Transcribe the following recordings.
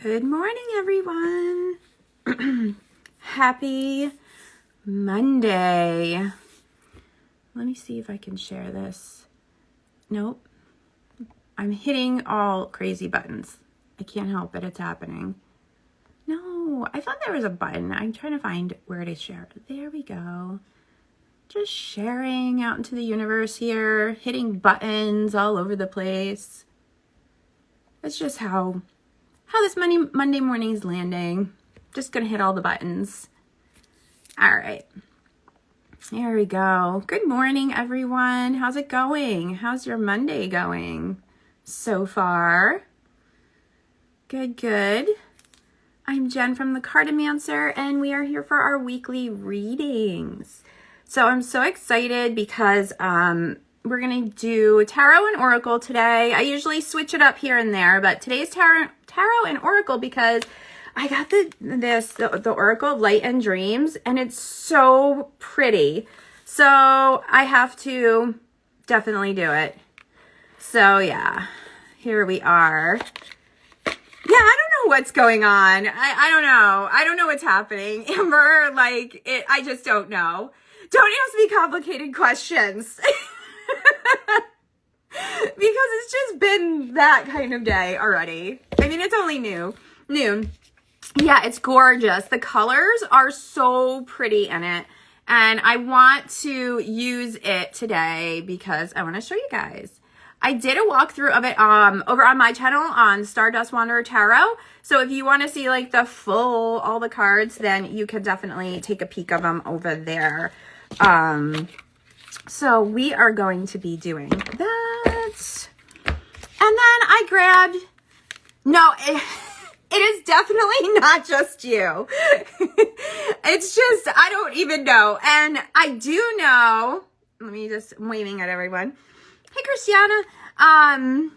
Good morning, everyone. Happy Monday. Let me see if I can share this. Nope. I'm hitting all crazy buttons. I can't help it. It's happening. No, I thought there was a button. I'm trying to find where to share. There we go. Just sharing out into the universe here, hitting buttons all over the place. That's just how this Monday morning is landing. Just gonna hit all the buttons. All right. There we go. Good morning, everyone. How's it going? How's your Monday going so far? Good, good. I'm Jen from the Cartomancer, and we are here for our weekly readings. So I'm so excited because we're going to do Tarot and Oracle today. I usually switch it up here and there, but today's Tarot and Oracle because I got the Oracle of Light and Dreams, and it's so pretty. So I have to definitely do it. So yeah, here we are. Yeah, I don't know what's going on. I don't know. I don't know what's happening. Amber, I just don't know. Don't ask me complicated questions. Because it's just been that kind of day already. I mean, it's only noon. Yeah, it's gorgeous. The colors are so pretty in it. And I want to use it today because I want to show you guys. I did a walkthrough of it over on my channel on Stardust Wanderer Tarot. So if you want to see like all the cards, then you can definitely take a peek of them over there. So we are going to be doing that. And then I grabbed, it is definitely not just you. It's just, I don't even know. And I do know, I'm waving at everyone. Hey, Christiana. I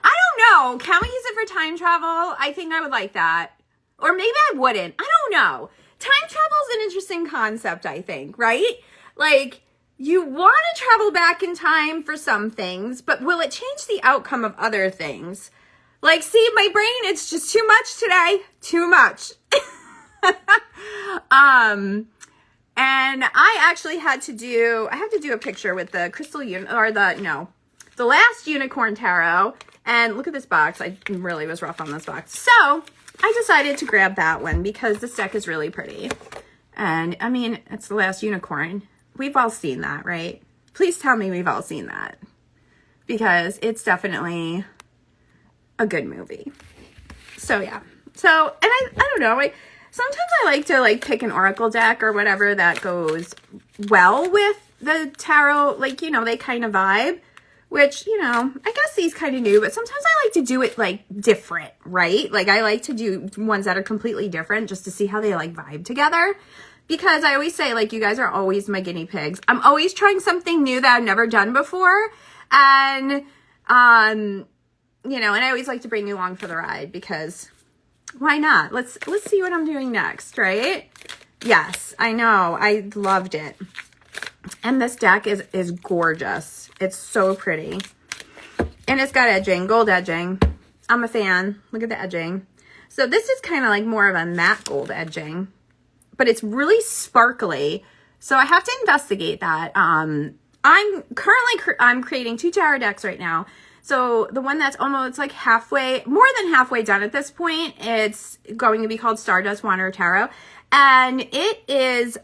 don't know. Can we use it for time travel? I think I would like that. Or maybe I wouldn't. I don't know. Time travel is an interesting concept, I think, right? Like, you want to travel back in time for some things, but will it change the outcome of other things? Like, see, my brain, it's just too much today. Too much. And I actually had to do a picture with the the last Unicorn Tarot. And look at this box. I really was rough on this box. So I decided to grab that one because this deck is really pretty. And I mean, it's the last Unicorn. We've all seen that, right? Please tell me we've all seen that. Because it's definitely a good movie. So yeah. So, and I don't know. Sometimes I like to pick an Oracle deck or whatever that goes well with the tarot. They kind of vibe. Which, I guess these kind of new, but sometimes I like to do it different, right? I like to do ones that are completely different just to see how they vibe together. Because I always say, you guys are always my guinea pigs. I'm always trying something new that I've never done before. And, and I always like to bring you along for the ride because why not? Let's see what I'm doing next, right? Yes, I know. I loved it. And this deck is gorgeous. It's so pretty. And it's got edging, gold edging. I'm a fan. Look at the edging. So this is kind of more of a matte gold edging. But it's really sparkly. So I have to investigate that. I'm creating 2 tarot decks right now. So the one that's almost more than halfway done at this point, it's going to be called Stardust Wanderer Tarot. And it is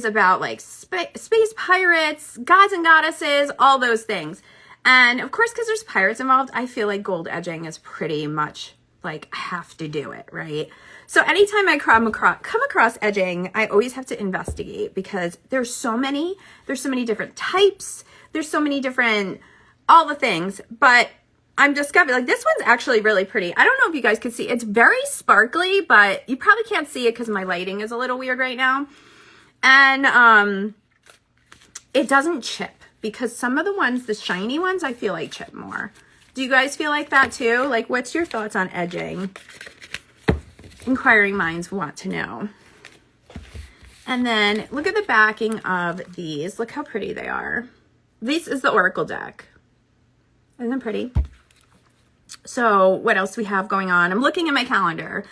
about space pirates, gods and goddesses, all those things. And of course, because there's pirates involved, I feel like gold edging is pretty much I have to do it, right? So anytime I come across edging, I always have to investigate because there's so many different types. There's so many different, all the things, but I'm discovering this one's actually really pretty. I don't know if you guys can see, it's very sparkly, but you probably can't see it because my lighting is a little weird right now. And it doesn't chip because some of the ones, the shiny ones, I feel chip more. Do you guys feel like that too? What's your thoughts on edging? Inquiring minds want to know. And then look at the backing of these. Look how pretty they are. This is the Oracle deck. Isn't that pretty? So what else do we have going on? I'm looking at my calendar.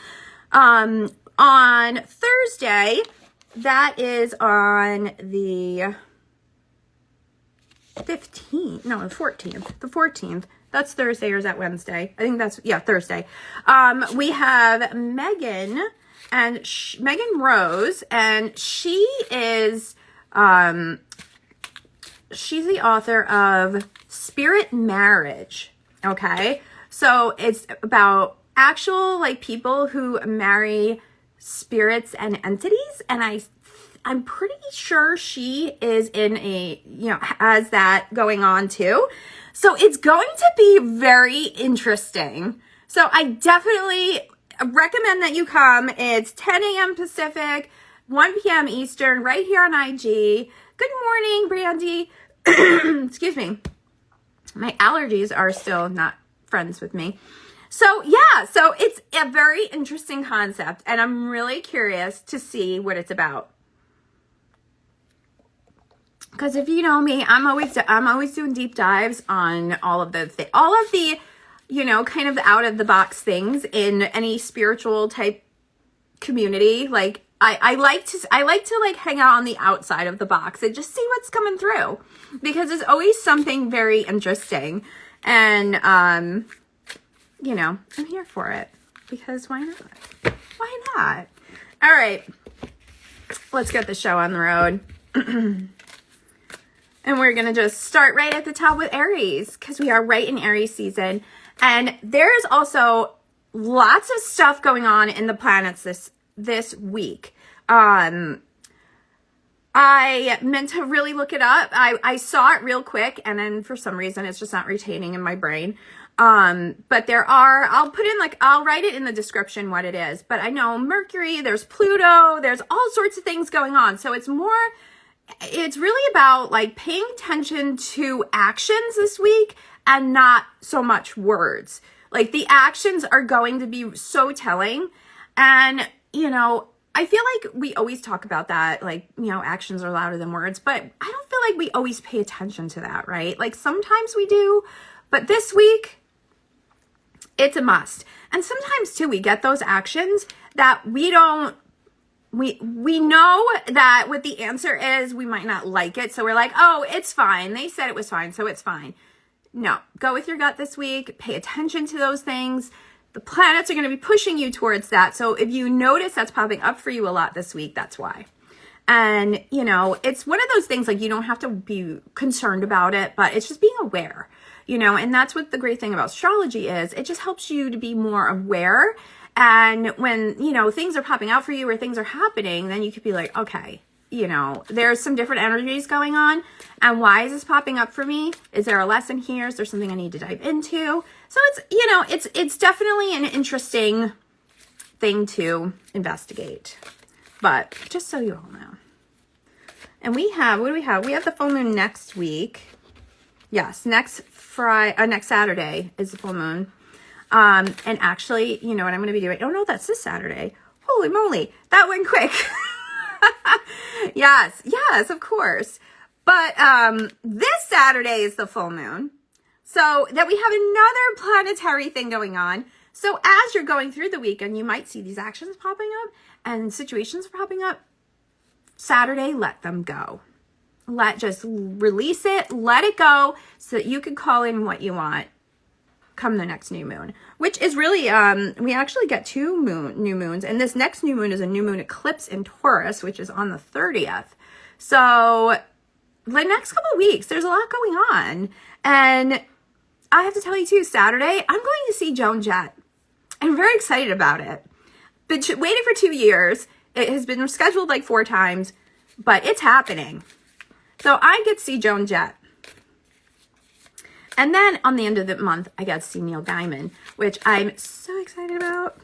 On Thursday, that is on the 15th, no, the 14th. The 14th. That's Thursday, or is that Wednesday? I think that's, yeah, Thursday. We have Megan and Megan Rose, and she is, she's the author of Spirit Marriage. Okay. So it's about actual like people who marry spirits and entities. And I'm pretty sure she is in a, you know, has that going on too. So it's going to be very interesting. So I definitely recommend that you come. It's 10 a.m. Pacific, 1 p.m. Eastern, right here on IG. Good morning, Brandy. Excuse me. My allergies are still not friends with me. So yeah, so it's a very interesting concept, and I'm really curious to see what it's about. Because if you know me, I'm always doing deep dives on all of the you know, kind of out of the box things in any spiritual type community. Like I like to like hang out on the outside of the box and just see what's coming through, because there's always something very interesting. And you know, I'm here for it, because why not? Why not? All right, let's get the show on the road. And we're going to just start right at the top with Aries, because we are right in Aries season. And there's also lots of stuff going on in the planets this week. I meant to really look it up. I saw it real quick, and then for some reason it's just not retaining in my brain. But there are, I'll write it in the description what it is. But I know Mercury, there's Pluto, there's all sorts of things going on. So it's really about like paying attention to actions this week and not so much words. Like the actions are going to be so telling. And, you know, I feel like we always talk about that, like, you know, actions are louder than words, but I don't feel like we always pay attention to that, right? Like sometimes we do, but this week it's a must. And sometimes too, we get those actions that we know that what the answer is, we might not like it. So we're like, oh, it's fine. They said it was fine, so it's fine. No, go with your gut this week. Pay attention to those things. The planets are going to be pushing you towards that. So if you notice that's popping up for you a lot this week, that's why. And, you know, it's one of those things, like, you don't have to be concerned about it, but it's just being aware, you know, and that's what the great thing about astrology is. It just helps you to be more aware. And when, you know, things are popping out for you or things are happening, then you could be like, okay, you know, there's some different energies going on. And why is this popping up for me? Is there a lesson here? Is there something I need to dive into? So it's, you know, it's definitely an interesting thing to investigate. But just so you all know. And we have, what do we have? We have the full moon next week. Yes, next Saturday is the full moon. And actually, you know what I'm going to be doing? Oh no, that's this Saturday. Holy moly, that went quick. Yes, of course. But this Saturday is the full moon. So that we have another planetary thing going on. So as you're going through the weekend, you might see these actions popping up and situations popping up. Saturday, let them go. Just release it, let it go, so that you can call in what you want come the next new moon, which is really, we actually get two new moons, and this next new moon is a new moon eclipse in Taurus, which is on the 30th. So the next couple of weeks, there's a lot going on. And I have to tell you too, Saturday, I'm going to see Joan Jett. I'm very excited about it. Been waiting for 2 years. It has been scheduled like 4 times, but it's happening. So I get to see Joan Jett. And then on the end of the month, I got to see Neil Gaiman, which I'm so excited about.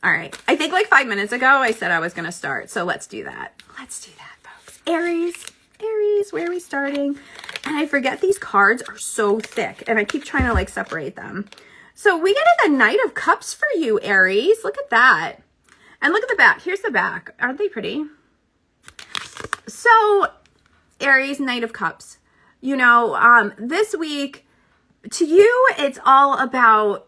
All right. I think like 5 minutes ago, I said I was going to start. So let's do that. Let's do that, folks. Aries, where are we starting? And I forget these cards are so thick, and I keep trying to like separate them. So we get the Knight of Cups for you, Aries. Look at that. And look at the back. Here's the back. Aren't they pretty? So Aries, Knight of Cups. You know, this week, to you, it's all about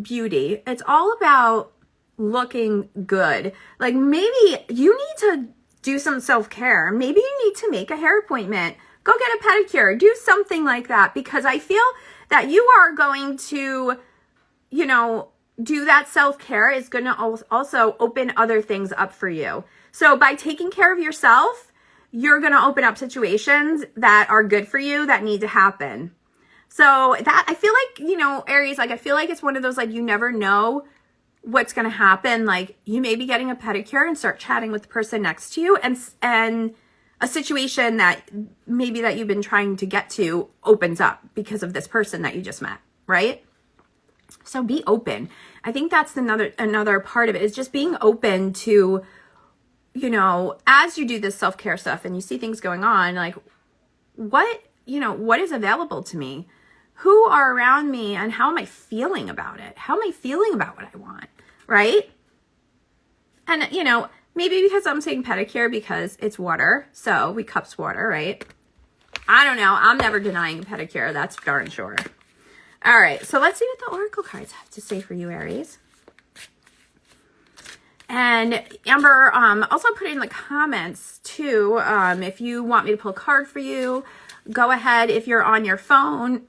beauty. It's all about looking good. Like maybe you need to do some self-care. Maybe you need to make a hair appointment. Go get a pedicure. Do something like that, because I feel that you are going to, you know, do that self-care is going to also open other things up for you. So by taking care of yourself, you're going to open up situations that are good for you that need to happen. So that, I feel like, you know, Aries, like I feel like it's one of those, like, you never know what's going to happen. Like you may be getting a pedicure and start chatting with the person next to you, and a situation that maybe that you've been trying to get to opens up because of this person that you just met, right? So be open. I think that's another part of it, is just being open to, you know, as you do this self-care stuff and you see things going on, like what is available to me? Who are around me, and how am I feeling about it? How am I feeling about what I want, right? And, you know, maybe because I'm saying pedicure because it's water, so we cups water, right? I don't know. I'm never denying a pedicure. That's darn sure. All right, so let's see what the oracle cards have to say for you, Aries. And Amber, also put in the comments too, if you want me to pull a card for you. Go ahead, if you're on your phone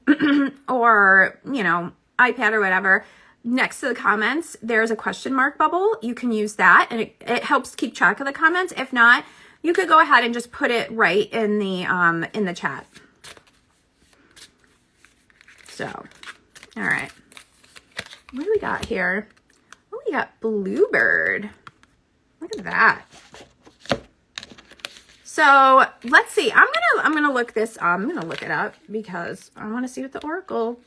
or, you know, iPad or whatever, next to the comments, there's a question mark bubble. You can use that, and it helps keep track of the comments. If not, you could go ahead and just put it right in the chat. So, all right. What do we got here? Oh, we got Bluebird. Look at that. So let's see. I'm gonna look this. I'm gonna look it up because I want to see what the oracle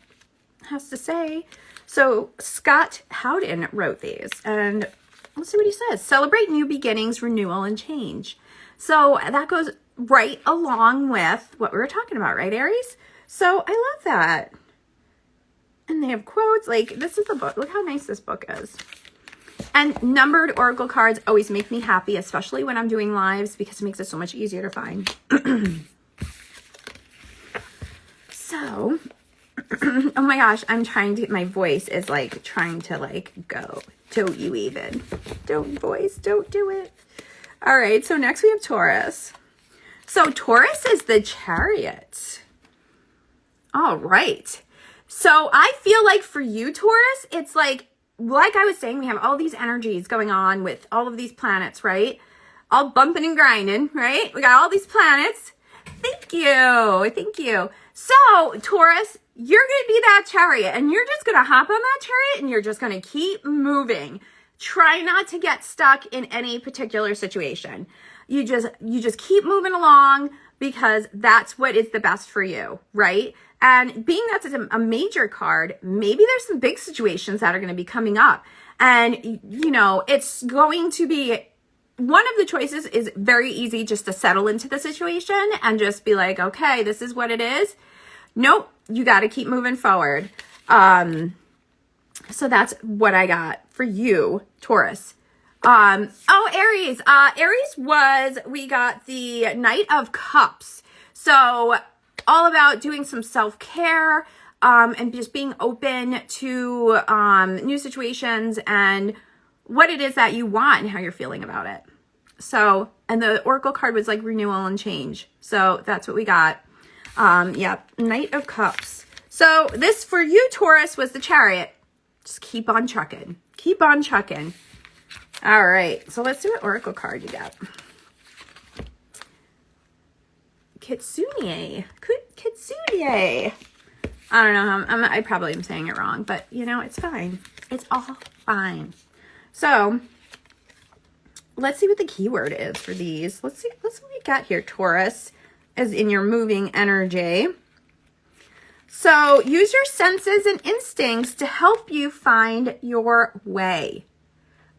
has to say. So Scott Howden wrote these, and let's see what he says. Celebrate new beginnings, renewal, and change. So that goes right along with what we were talking about, right, Aries? So I love that. And they have quotes. Like, this is the book. Look how nice this book is. And numbered oracle cards always make me happy, especially when I'm doing lives, because it makes it so much easier to find. So, oh my gosh, my voice is like trying to like go. Don't you even. Don't do it. All right, so next we have Taurus. So Taurus is the Chariot. All right. So I feel like for you, Taurus, it's like I was saying, we have all these energies going on with all of these planets, right? All bumping and grinding, right? We got all these planets. Thank you. So, Taurus, you're going to be that chariot, and you're just going to hop on that chariot, and you're just going to keep moving. Try not to get stuck in any particular situation. You just keep moving along, because that's what is the best for you, right? And being that it's a major card, maybe there's some big situations that are going to be coming up. And, you know, it's going to be, one of the choices is very easy just to settle into the situation and just be like, okay, this is what it is. Nope, you got to keep moving forward. So that's what I got for you, Taurus. Aries. We got the Knight of Cups. So all about doing some self-care, and just being open to, new situations and what it is that you want and how you're feeling about it. So, and the oracle card was like renewal and change. So that's what we got. Knight of Cups. So this for you, Taurus, was the Chariot. Just keep on trucking. Keep on trucking. All right. So let's see what oracle card you got. Kitsune. Kitsune. I don't know. I probably am saying it wrong, but you know, it's fine. It's all fine. So let's see what the keyword is for these. Let's see what we got here, Taurus, as in your moving energy. So use your senses and instincts to help you find your way.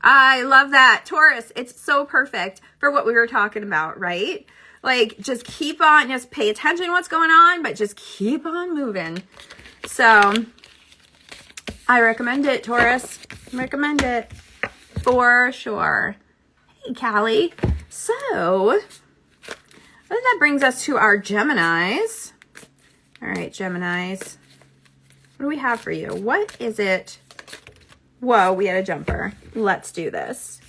I love that, Taurus. It's so perfect for what we were talking about, right? Like, just keep on, just pay attention to what's going on, but just keep on moving. So I recommend it, Taurus. Recommend it for sure. Hey, Callie. So that brings us to our Geminis. All right, Geminis. What do we have for you? What is it? Whoa, we had a jumper. Let's do this.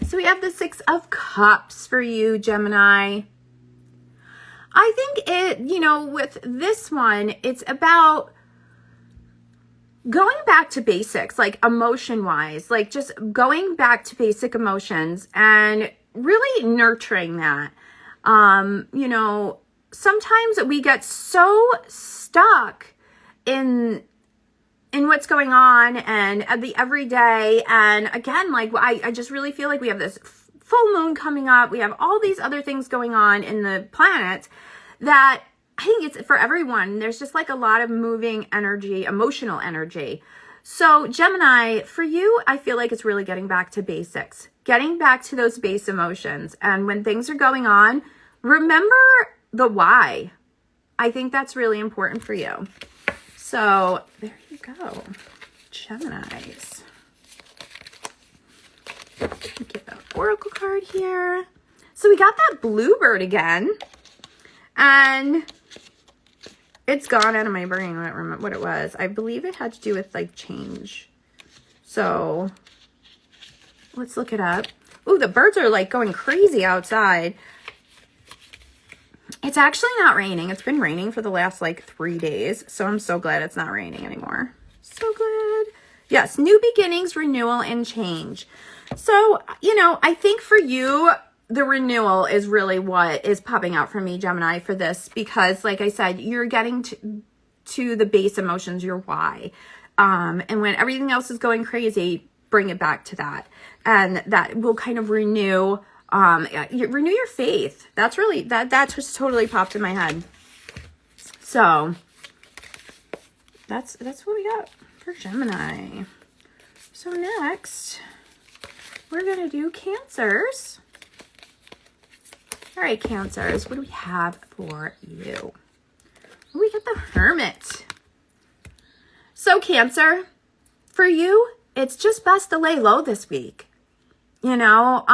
So we have the Six of Cups for you, Gemini. I think it, you know, with this one, it's about going back to basics, like emotion-wise, like just going back to basic emotions and really nurturing that. You know, sometimes we get so stuck in what's going on and at the everyday. And again, like I just really feel like we have this full moon coming up. We have all these other things going on in the planet that I think it's for everyone. There's just like a lot of moving energy, emotional energy. So Gemini, for you, I feel like it's really getting back to basics, getting back to those base emotions. And when things are going on, remember the why. I think that's really important for you. So there you go, Geminis. Get an oracle card here. So we got that bluebird again. And it's gone out of my brain. I don't remember what it was. I believe it had to do with like change. So let's look it up. Ooh, the birds are like going crazy outside. It's actually not raining. It's been raining for the last like 3 days. So I'm so glad it's not raining anymore. So glad. Yes, new beginnings, renewal, and change. So, you know, I think for you, the renewal is really what is popping out for me, Gemini, for this, because like I said, you're getting to the base emotions, your why. And when everything else is going crazy, bring it back to that. And that will kind of renew your faith. That's really, that just totally popped in my head. So that's what we got for Gemini. So next, we're going to do Cancers. All right, Cancers, what do we have for you? We got the Hermit. So Cancer, for you, it's just best to lay low this week. You know,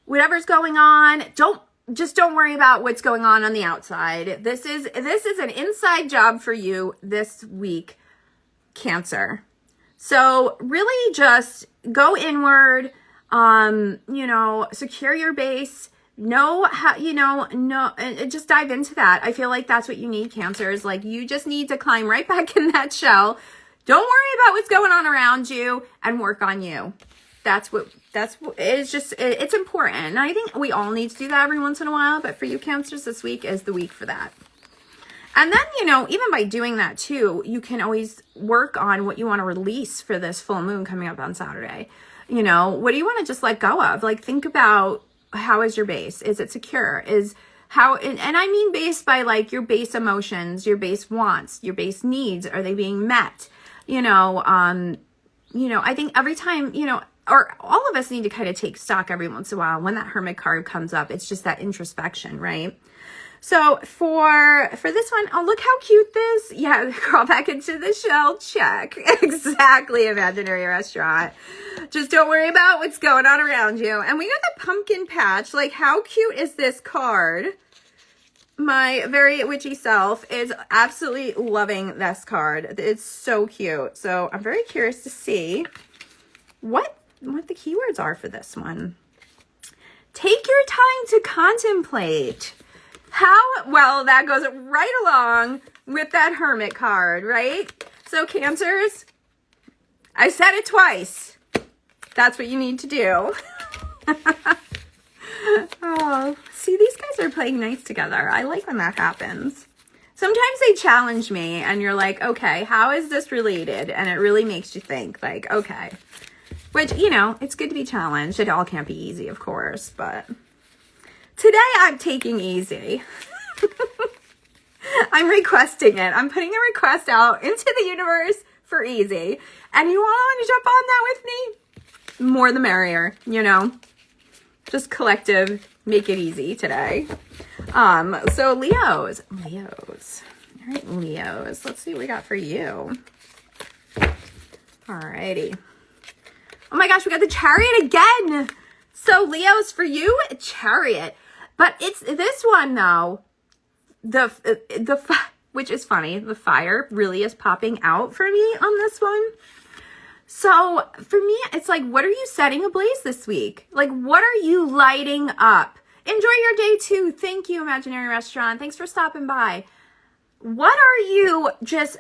whatever's going on, don't worry about what's going on the outside. This is an inside job for you this week, Cancer. So really just go inward, you know, secure your base. Know how, you know, just dive into that. I feel like that's what you need, Cancers. Like you just need to climb right back in that shell. Don't worry about what's going on around you and work on you. It's important. And I think we all need to do that every once in a while. But for you, Cancers, this week is the week for that. And then, you know, even by doing that too, you can always work on what you want to release for this full moon coming up on Saturday. You know, what do you want to just let go of? Like think about, how is your base? Is it secure? And I mean base by like your base emotions, your base wants, your base needs. Are they being met? You know, I think every time, you know, or all of us need to kind of take stock every once in a while. When that Hermit card comes up, it's just that introspection, right? So for this one, oh, look how cute this. Yeah, crawl back into the shell. Check. Exactly. Imaginary restaurant. Just don't worry about what's going on around you. And we got the pumpkin patch. Like, how cute is this card? My very witchy self is absolutely loving this card. It's so cute. So I'm very curious to see what the keywords are for this one. Take your time to contemplate. Well, that goes right along with that Hermit card, right? So Cancers, I said it twice. That's what you need to do. Oh, see, these guys are playing nice together. I like when that happens. Sometimes they challenge me and you're like, okay, how is this related? And it really makes you think like, okay, which, you know, it's good to be challenged. It all can't be easy, of course, but today I'm taking easy. I'm requesting it. I'm putting a request out into the universe for easy. And you want to jump on that with me? More the merrier, you know. Just collective, make it easy today. So Leos. All right, Leos. Let's see what we got for you. Alrighty. Oh my gosh, we got the Chariot again. So Leos, for you, Chariot. But it's this one though. which is funny. The fire really is popping out for me on this one. So for me, it's like, what are you setting ablaze this week? Like, what are you lighting up? Enjoy your day too. Thank you, Imaginary Restaurant. Thanks for stopping by. What are you just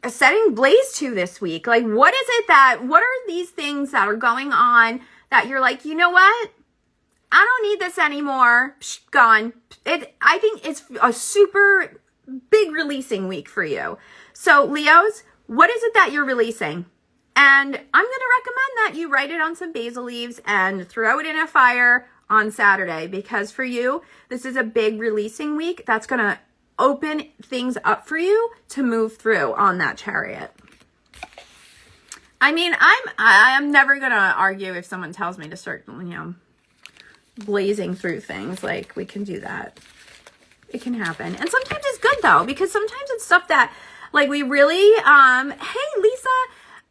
setting blaze to this week? Like, what are these things that are going on that you're like, you know what? I don't need this anymore. Psh, gone. I think it's a super big releasing week for you. So Leos, what is it that you're releasing? And I'm going to recommend that you write it on some basil leaves and throw it in a fire on Saturday, because for you, this is a big releasing week that's going to open things up for you to move through on that Chariot. I mean, I'm never going to argue if someone tells me to start, blazing through things. Like, we can do that. It can happen. And sometimes it's good though, because sometimes it's stuff that like we really, hey Lisa,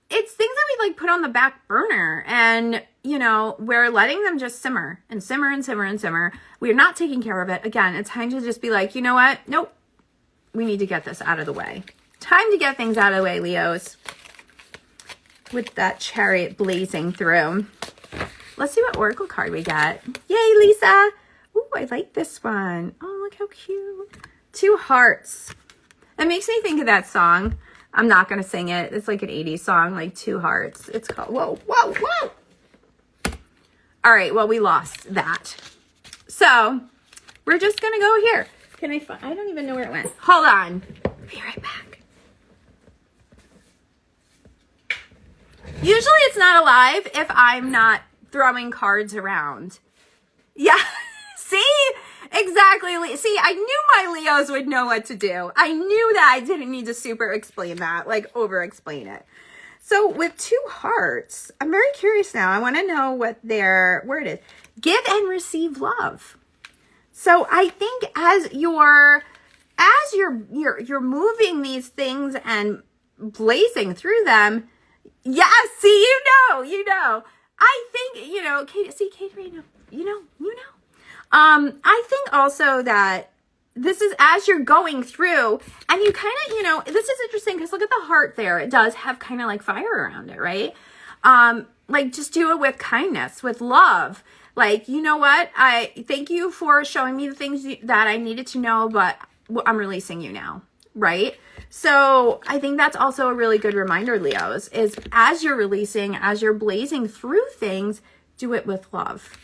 it's things that we like put on the back burner, and we're letting them just simmer and simmer and simmer and simmer. We're not taking care of it. Again, it's time to just be like, you know what? Nope. We need to get this out of the way. Time to get things out of the way, Leos. With that Chariot blazing through. Let's see what oracle card we got. Yay, Lisa. Ooh, I like this one. Oh, look how cute. 2 hearts. It makes me think of that song. I'm not going to sing it. It's like an 80s song, like 2 hearts. It's called, whoa, whoa, whoa. All right, well, we lost that. So we're just going to go here. Can I find, I don't even know where it went. Hold on. Be right back. Usually it's not alive if I'm not throwing cards around. Yeah. See? Exactly. See, I knew my Leos would know what to do. I knew that I didn't need to super explain that, like over explain it. So with 2 hearts, I'm very curious now. I want to know what their word is. Give and receive love. So I think as you're moving these things and blazing through them, yeah, see, you know. I think, Kate right now, you know. I think also that this is as you're going through, and you kind of, this is interesting because look at the heart there. It does have kind of like fire around it, right? Like just do it with kindness, with love. Like, you know what? I thank you for showing me the things that I needed to know, but I'm releasing you now, right? So I think that's also a really good reminder, Leos, is as you're releasing, as you're blazing through things, do it with love.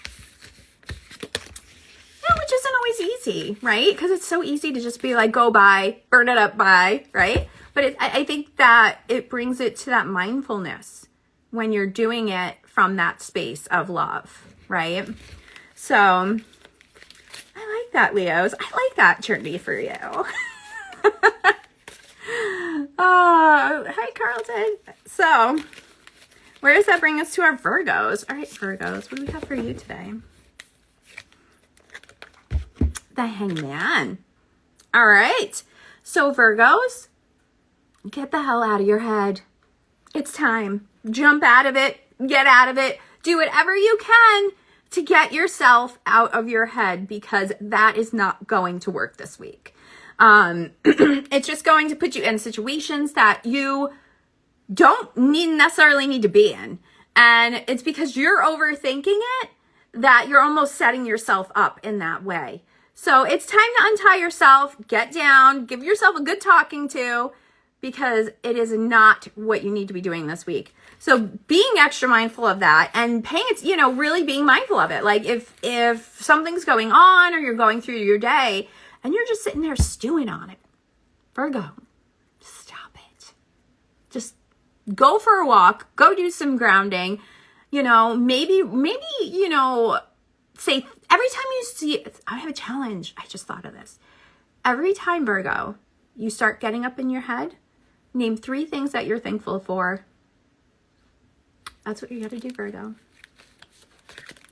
Yeah, which isn't always easy, right? Because it's so easy to just be like, go by, burn it up, bye, right? But I think that it brings it to that mindfulness when you're doing it from that space of love, right? So I like that, Leos. I like that journey for you. Hi, Carlton. So where does that bring us to our Virgos? All right, Virgos, what do we have for you today? The Hangman. All right. So Virgos, get the hell out of your head. It's time. Jump out of it. Get out of it. Do whatever you can to get yourself out of your head, because that is not going to work this week. It's just going to put you in situations that you don't necessarily need to be in. And it's because you're overthinking it that you're almost setting yourself up in that way. So it's time to untie yourself, get down, give yourself a good talking to, because it is not what you need to be doing this week. So being extra mindful of that and paying it, really being mindful of it. Like if something's going on or you're going through your day and you're just sitting there stewing on it, Virgo, stop it. Just go for a walk, go do some grounding, maybe, say every time you see, I have a challenge. I just thought of this. Every time, Virgo, you start getting up in your head, name 3 things that you're thankful for. That's what you got to do, Virgo.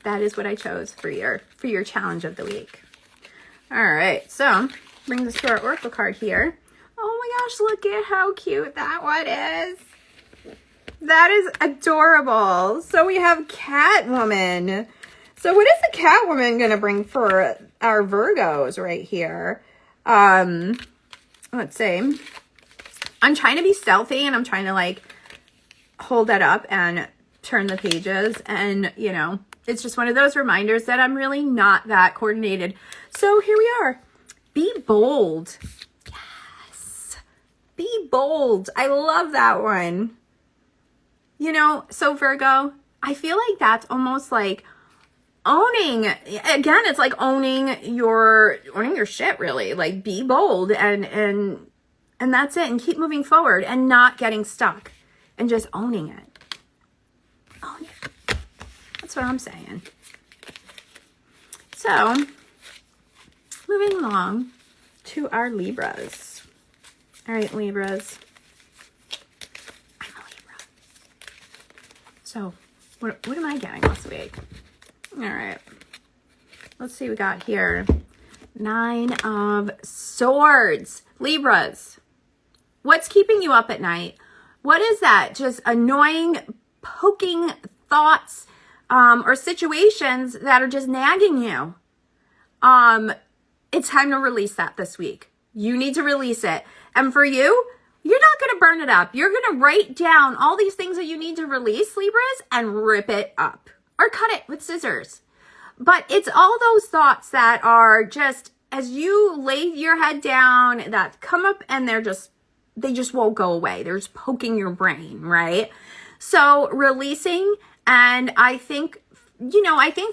That is what I chose for your challenge of the week. All right, so brings us to our oracle card here. Oh my gosh, look at how cute that one is. That is adorable. So we have Catwoman. So what is the Catwoman going to bring for our Virgos right here? let's see. I'm trying to be stealthy and I'm trying to like hold that up and turn the pages. And, you know, it's just one of those reminders that I'm really not that coordinated. So here we are. Be bold. Yes. Be bold. I love that one. You know, so Virgo, I feel like that's almost like owning, again, it's like owning your shit, really. Like, be bold and that's it, and keep moving forward and not getting stuck and just owning it. Own it. That's what I'm saying. So, moving along to our Libras. All right, Libras. I'm a Libra. So, what am I getting this week? All right. Let's see what we got here. 9 of Swords. Libras. What's keeping you up at night? What is that? Just annoying, poking thoughts or situations that are just nagging you. It's time to release that this week. You need to release it. And for you, you're not going to burn it up. You're going to write down all these things that you need to release, Libras, and rip it up. Or cut it with scissors. But it's all those thoughts that are just, as you lay your head down, that come up and they just won't go away. They're just poking your brain, right? So releasing, and I think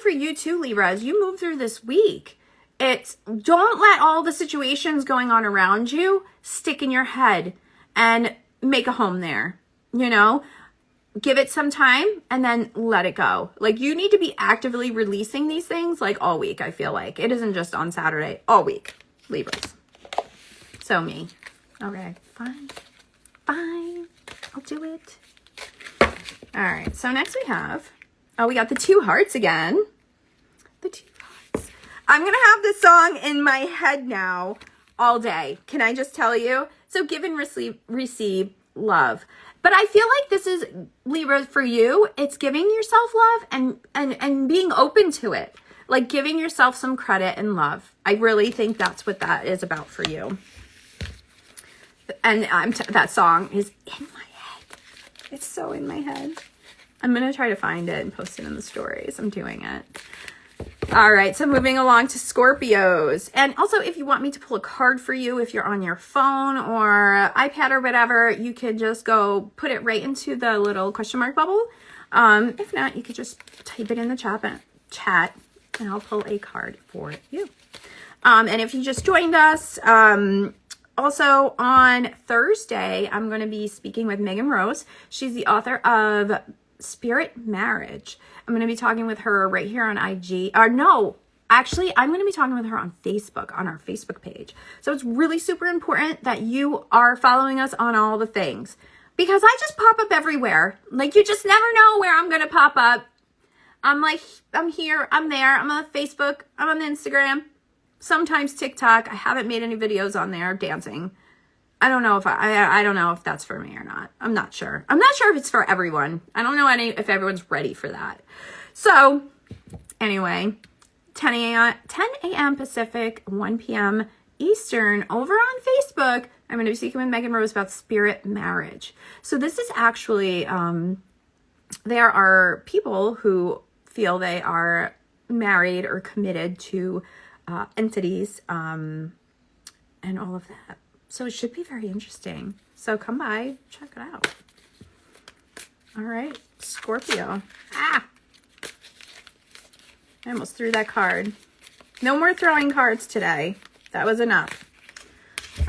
for you too, Libra, as you move through this week, don't let all the situations going on around you stick in your head and make a home there, you know? Give it some time and then let it go. Like, you need to be actively releasing these things like all week, I feel like. It isn't just on Saturday, all week, Libras. So me. Okay, fine. I'll do it. All right, so next we got the 2 hearts again. The 2 hearts. I'm going to have this song in my head now all day. Can I just tell you? So give and receive love. But I feel like this is, Libra, for you, it's giving yourself love and being open to it. Like, giving yourself some credit and love. I really think that's what that is about for you. And that song is in my head. It's so in my head. I'm going to try to find it and post it in the stories. I'm doing it. All right, so moving along to Scorpios. And also, if you want me to pull a card for you, if you're on your phone or iPad or whatever, you could just go put it right into the little question mark bubble. If not, you could just type it in the chat and I'll pull a card for you. And if you just joined us, also on Thursday, I'm going to be speaking with Megan Rose. She's the author of Spirit Marriage. I'm going to be talking with her right here on IG. I'm going to be talking with her on Facebook, on our Facebook page. So it's really super important that you are following us on all the things, because I just pop up everywhere. Like, you just never know where I'm going to pop up. I'm here, I'm there, I'm on Facebook, I'm on Instagram, sometimes TikTok. I haven't made any videos on there dancing. I don't know if that's for me or not. I'm not sure. I'm not sure if it's for everyone. I don't know if everyone's ready for that. So anyway, 10 a.m. Pacific, 1 p.m. Eastern, over on Facebook, I'm going to be speaking with Megan Rose about Spirit Marriage. So this is actually, there are people who feel they are married or committed to entities and all of that. So it should be very interesting. So come by, check it out. All right, Scorpio. I almost threw that card. No more throwing cards today. That was enough.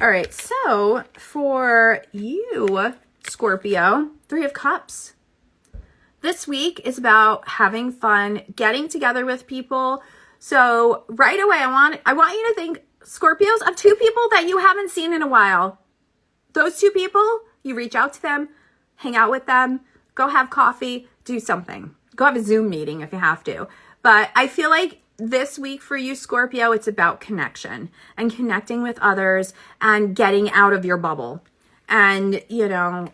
All right, so for you, Scorpio, 3 of Cups. This week is about having fun, getting together with people. So right away, I want you to think, Scorpios, of 2 people that you haven't seen in a while. Those 2 people, you reach out to them, hang out with them, go have coffee, do something. Go have a Zoom meeting if you have to. But I feel like this week for you, Scorpio, it's about connection and connecting with others and getting out of your bubble. And, you know,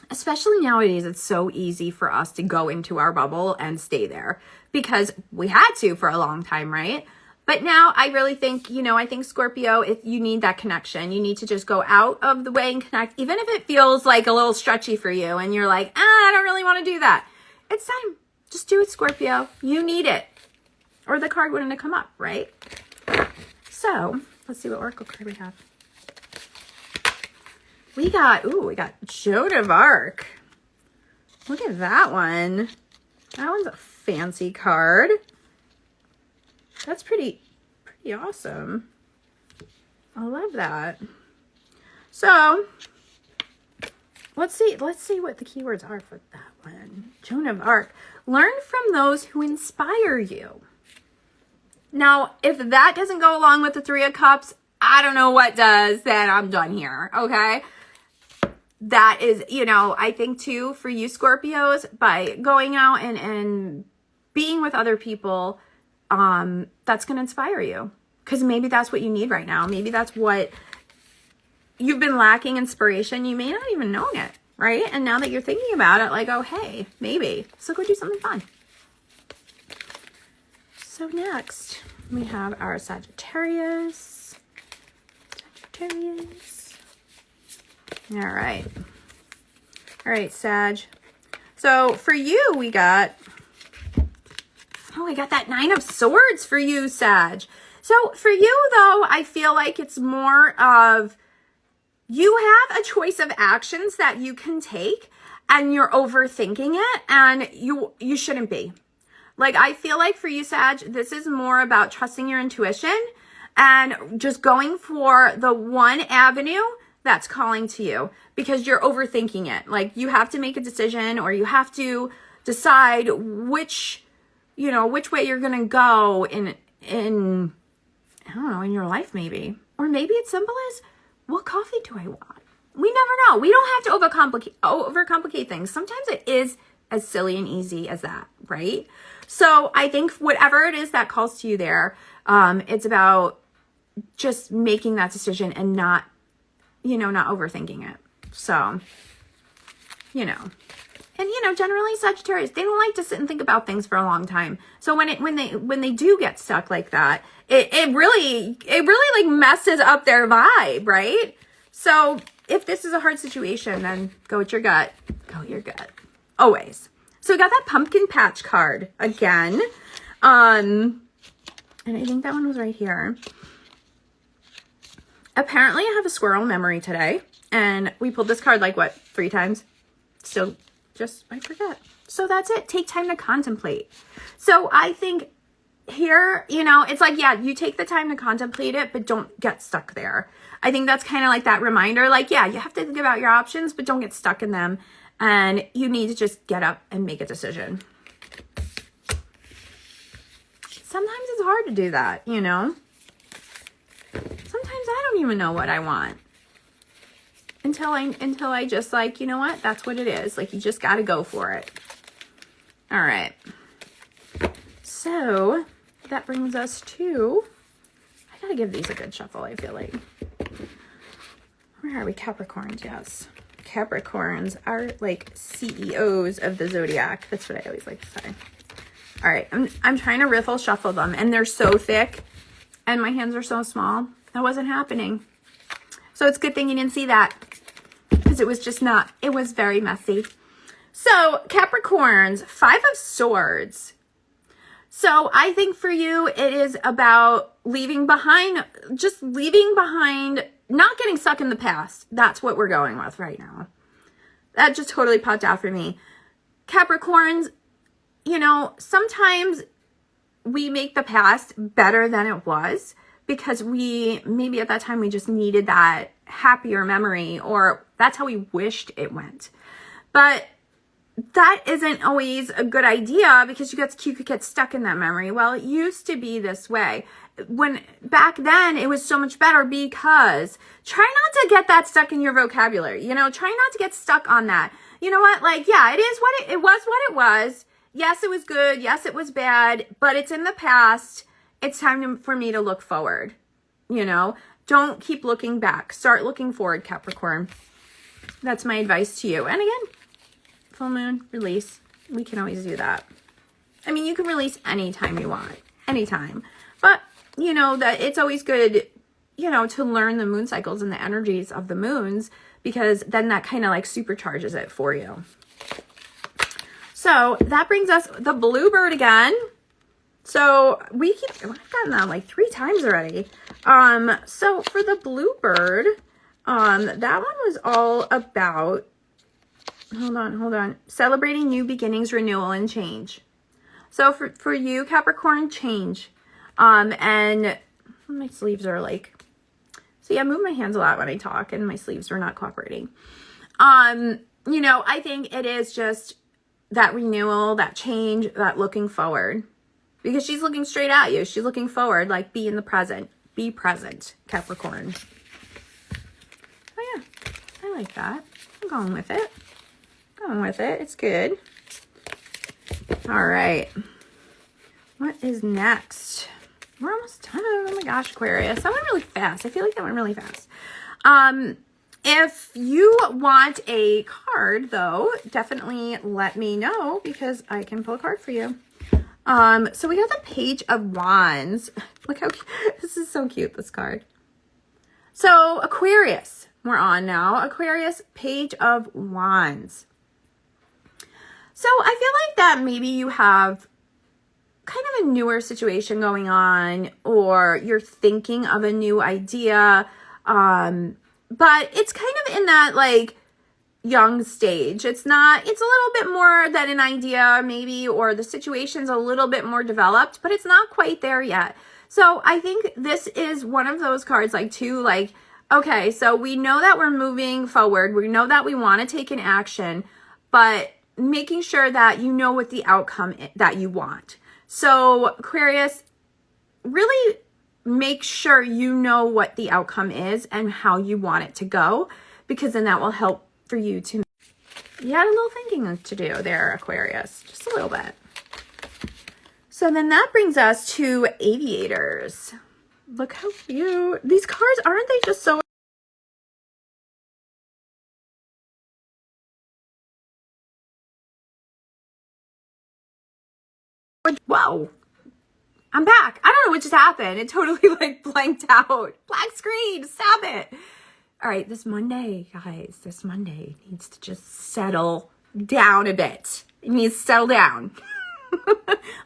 especially nowadays, it's so easy for us to go into our bubble and stay there because we had to for a long time, right? But now I really think, I think Scorpio, if you need that connection, you need to just go out of the way and connect, even if it feels like a little stretchy for you and you're like, I don't really want to do that. It's time. Just do it, Scorpio. You need it. Or the card wouldn't have come up, right? So let's see what oracle card we have. We got Joan of Arc. Look at that one. That one's a fancy card. That's pretty awesome. I love that. So let's see what the keywords are for that one. Joan of Arc. Learn from those who inspire you. Now, if that doesn't go along with the Three of Cups, I don't know what does. Then I'm done here. Okay. That is, I think too, for you Scorpios, by going out and being with other people, that's going to inspire you, because maybe that's what you need right now. Maybe that's what you've been lacking, inspiration. You may not even know it, right? And now that you're thinking about it, like, oh, hey, maybe. So go do something fun. So next we have our Sagittarius. All right, Sag. So for you, we got that Nine of Swords for you, Sag. So for you, though, I feel like it's more of you have a choice of actions that you can take, and you're overthinking it, and you shouldn't be. Like, I feel like for you, Sag, this is more about trusting your intuition and just going for the one avenue that's calling to you, because you're overthinking it. Like, you have to make a decision, or you have to decide which way you're going to go in, I don't know, in your life maybe. Or maybe it's simple as, what coffee do I want? We never know. We don't have to overcomplicate things. Sometimes it is as silly and easy as that, right? So I think whatever it is that calls to you there, it's about just making that decision and not overthinking it. So, and generally Sagittarius, they don't like to sit and think about things for a long time. So when they do get stuck like that, it really like messes up their vibe, right? So if this is a hard situation, then go with your gut. Go with your gut. Always. So we got that pumpkin patch card again. And I think that one was right here. Apparently I have a squirrel memory today, and we pulled this card like 3 times. Still I forget. So that's it. Take time to contemplate. So I think here, it's like, yeah, you take the time to contemplate it, but don't get stuck there. I think that's kind of like that reminder, like, yeah, you have to think about your options, but don't get stuck in them. And you need to just get up and make a decision. Sometimes it's hard to do that, Sometimes I don't even know what I want. Until I just like, you know what? That's what it is. Like, you just got to go for it. All right. So that brings us to, I got to give these a good shuffle, I feel like. Where are we? Capricorns, yes. Capricorns are like CEOs of the zodiac. That's what I always like to say. All right. I'm trying to riffle shuffle them, and they're so thick and my hands are so small. That wasn't happening. So it's a good thing you didn't see that, because it was just not, it was very messy. So Capricorns, 5 of Swords. So I think for you, it is about leaving behind, not getting stuck in the past. That's what we're going with right now. That just totally popped out for me. Capricorns, sometimes we make the past better than it was, because maybe at that time we just needed that happier memory, or that's how we wished it went. But that isn't always a good idea, because you could get stuck in that memory. Well, it used to be this way. When back then it was so much better, because try not to get that stuck in your vocabulary. Try not to get stuck on that. You know what? Like, yeah, it was what it was. Yes, it was good. Yes, it was bad, but it's in the past. It's time for me to look forward. Don't keep looking back. Start looking forward, Capricorn. That's my advice to you. And again, full moon, release. We can always do that. I mean, you can release anytime you want. Anytime. But you know, that it's always good, you know, to learn the moon cycles and the energies of the moons, because then that kind of like supercharges it for you. So that brings us the bluebird again. So I've gotten that like 3 times already. So for the bluebird, that one was all about, hold on, celebrating new beginnings, renewal, and change. So for you, Capricorn, change. And my sleeves are like, see, I move my hands a lot when I talk and my sleeves are not cooperating. You know, I think it is just that renewal, that change, that looking forward, because she's looking straight at you. She's looking forward, like be in the present, be present, Capricorn. Oh yeah, I like that. I'm going with it. It's good. All right. What is next? We're almost done. Oh my gosh, Aquarius. That went really fast. I feel like that went really fast. If you want a card, though, definitely let me know, because I can pull a card for you. So we got the Page of Wands. Look how cute. This is so cute, this card. So Aquarius, we're on now. Aquarius, Page of Wands. So I feel like that maybe you have kind of a newer situation going on, or you're thinking of a new idea, but it's kind of in that like young stage. It's a little bit more than an idea maybe, or the situation's a little bit more developed, but it's not quite there yet. So I think this is one of those cards okay, so we know that we're moving forward. We know that we want to take an action, but making sure that you know what the outcome that you want. So Aquarius, really make sure you know what the outcome is and how you want it to go, because then that will help for you to, you had a little thinking to do there, Aquarius, just a little bit. So then that brings us to aviators. Look how cute. These cards, aren't they just so whoa, I'm back. I don't know what just happened. It totally like blanked out. Black screen, stop it. All right, this Monday, guys, needs to just settle down a bit. It needs to settle down.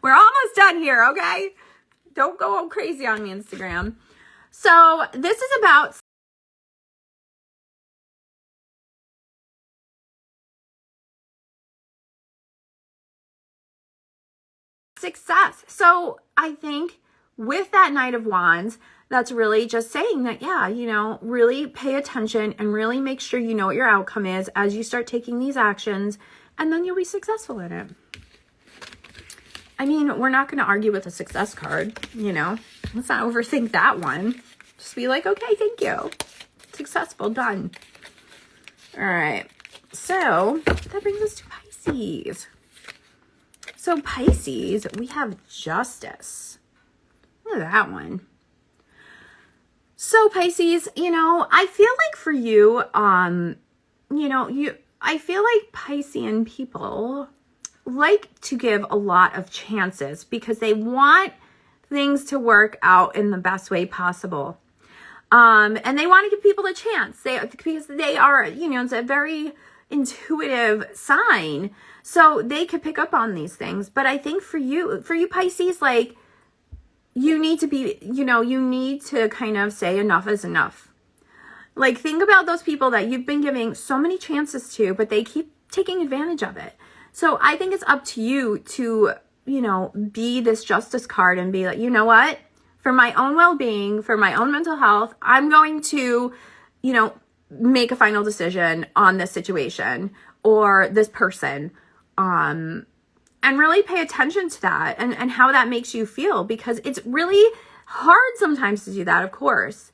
We're almost done here, okay? Don't go all crazy on me, Instagram. So this is about success. So I think with that Knight of Wands, that's really just saying that, yeah, you know, really pay attention and really make sure you know what your outcome is as you start taking these actions, and then you'll be successful in it. I mean, we're not going to argue with a success card, you know. Let's not overthink that one. Just be like, okay, thank you. Successful, done. All right. So that brings us to Pisces. So Pisces, we have Justice. Look at that one. So Pisces, you know, I feel like for you, I feel like Piscean people like to give a lot of chances because they want things to work out in the best way possible. And they want to give people a chance. Because they are, you know, it's a very intuitive sign. So they could pick up on these things. But I think for you Pisces, like, you need to be, you know, you need to kind of say enough is enough. Like, think about those people that you've been giving so many chances to, but they keep taking advantage of it. So I think it's up to you to, you know, be this Justice card and be like, you know what? For my own well-being, for my own mental health, I'm going to, you know, make a final decision on this situation or this person. And really pay attention to that and how that makes you feel, because it's really hard sometimes to do that, of course.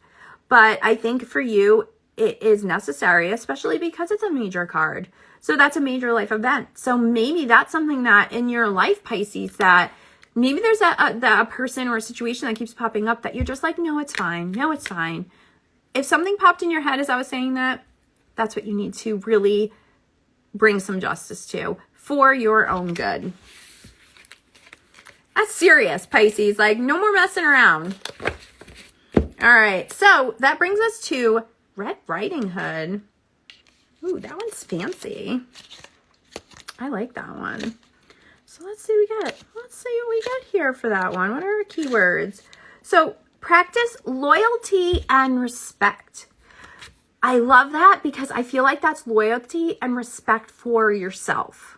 But I think for you, it is necessary, especially because it's a major card. So that's a major life event. So maybe that's something that in your life, Pisces, that maybe there's a person or a situation that keeps popping up that you're just like, no, it's fine. No, it's fine. If something popped in your head as I was saying that, that's what you need to really bring some justice to for your own good. That's serious, Pisces. Like, no more messing around. All right, so that brings us to Red Riding Hood. Ooh, that one's fancy. I like that one. So let's see what we got. Let's see what we got here for that one. What are our keywords? So practice loyalty and respect. I love that because I feel like that's loyalty and respect for yourself.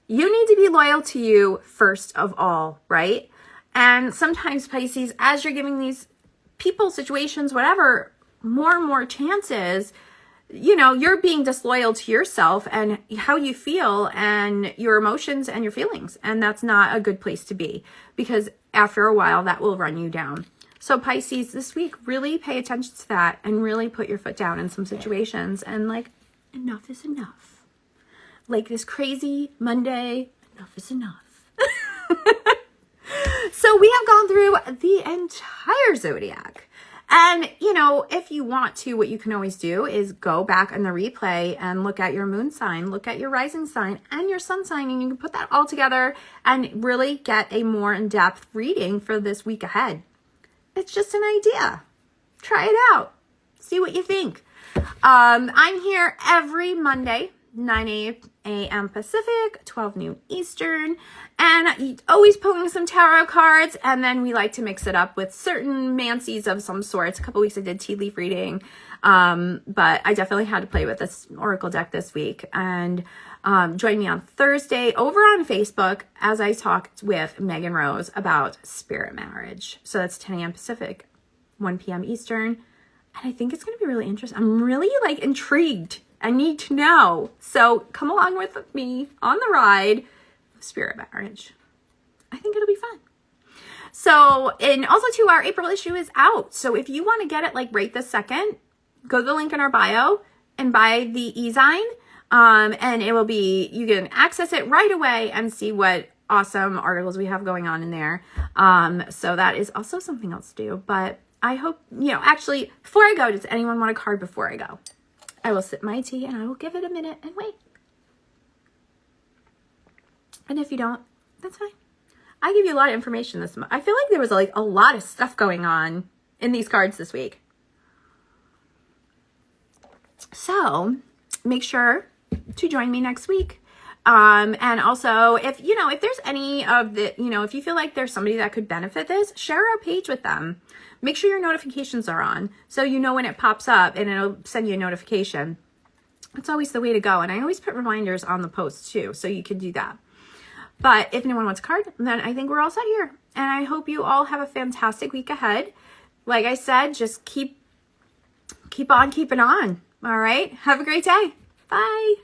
You need to be loyal to you first of all, right? And sometimes, Pisces, as you're giving these people, situations, whatever, more and more chances, you know, you're being disloyal to yourself and how you feel and your emotions and your feelings. And that's not a good place to be, because after a while that will run you down. So Pisces, this week, really pay attention to that and really put your foot down in some situations and like, enough is enough. Like this crazy Monday, enough is enough. So we have gone through the entire zodiac. And, you know, if you want to, what you can always do is go back on the replay and look at your moon sign, look at your rising sign and your sun sign, and you can put that all together and really get a more in-depth reading for this week ahead. It's just an idea. Try it out. See what you think. I'm here every Monday, 9 a.m. Pacific, 12 noon Eastern, and always pulling some tarot cards, and then we like to mix it up with certain mancies of some sorts. A couple weeks I did tea leaf reading, but I definitely had to play with this oracle deck this week. And join me on Thursday over on Facebook as I talked with Megan Rose about spirit marriage. So that's 10 a.m. Pacific, 1 p.m. Eastern, and I think it's going to be really interesting. I'm really like intrigued. I need to know. So come along with me on the ride of spirit marriage. I think it'll be fun. So, and also too, our April issue is out. So if you want to get it like right this second, go to the link in our bio and buy the e-zine. And it will be, you can access it right away and see what awesome articles we have going on in there. So that is also something else to do. But I hope, you know, actually, before I go, does anyone want a card before I go? I will sip my tea and I will give it a minute and wait. And if you don't, that's fine. I give you a lot of information this month. I feel like there was like a lot of stuff going on in these cards this week. So make sure to join me next week. And also if, you know, if there's any of the, you know, if you feel like there's somebody that could benefit this, share our page with them. Make sure your notifications are on so you know when it pops up and it'll send you a notification. It's always the way to go. And I always put reminders on the post too, so you can do that. But if anyone wants a card, then I think we're all set here. And I hope you all have a fantastic week ahead. Like I said, just keep on keeping on. All right. Have a great day. Bye.